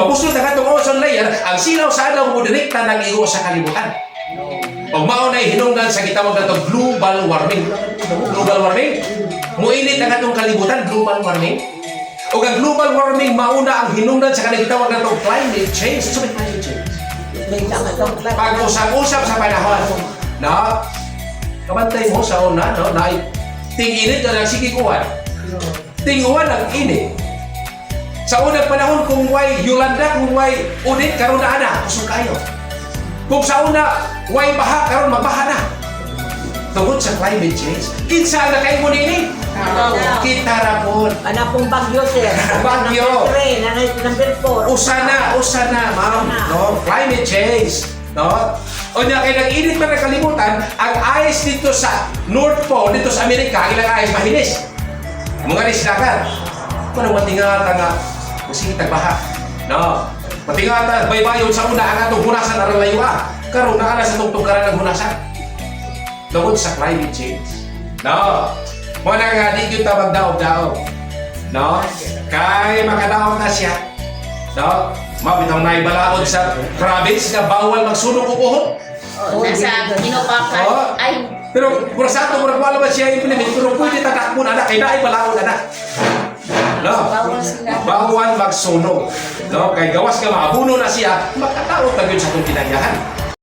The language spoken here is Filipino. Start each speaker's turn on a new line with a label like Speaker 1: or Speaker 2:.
Speaker 1: mapusol na katong ozone layer, ang silaw sa adlaw mo direkta nag-igo sa kalibutan. Pag mao na hinungdan sa gitawag nato global warming. Global warming. Muinit na katong kalibutan, global warming. O ang global warming mauna ang hinungdan sa kanang gitawag nato climate change. So climate change. Pag-usap-usap sa panahon, na kabantay mo sa una, no, na ting-init na nagsikikuhan. Ting-uwan ang init. Sa unang panahon, kung way Yolanda, kung way Udit, karon na ana, kusog kayo. Kung sa una, way baha, karon magbaha na. Tungkol sa climate change. Kinsa na kayo mo nini? Kita na po.
Speaker 2: Anak kong bagyo, sir.
Speaker 1: Bagyo.
Speaker 2: Number 4.
Speaker 1: Usana, ma'am. No? Climate change. No? O niya, kaya nag-init pa na kalimutan, ang ice dito sa North Pole, dito sa Amerika, ilang ice mahinis. Mga nisdakan. Kung matingatan nga, sige tagbaha. No? Matingatan, baybayon sa una, ang atong hunasan na lalaywa. Karoon na ka na sa tungtungkaran ng hunasan. Tungkol sa climate change. No? Muna nga, di kita magdaog-daog. No? Kaya makadaog na siya. No? Mabitang naibalaod sa province na bawal magsunog o buhok.
Speaker 3: Nasa Pinopakan.
Speaker 1: Oo.
Speaker 3: Ay,
Speaker 1: Pero kung sa ato, kung wala ba siya implement, pero pwede tatakbo na, kaya naibalaod na. No?
Speaker 3: bawal sila.
Speaker 1: Bawal magsunog. No? Kaya gawas ka maabuno na siya, makataot na yun sa itong kinangyahan.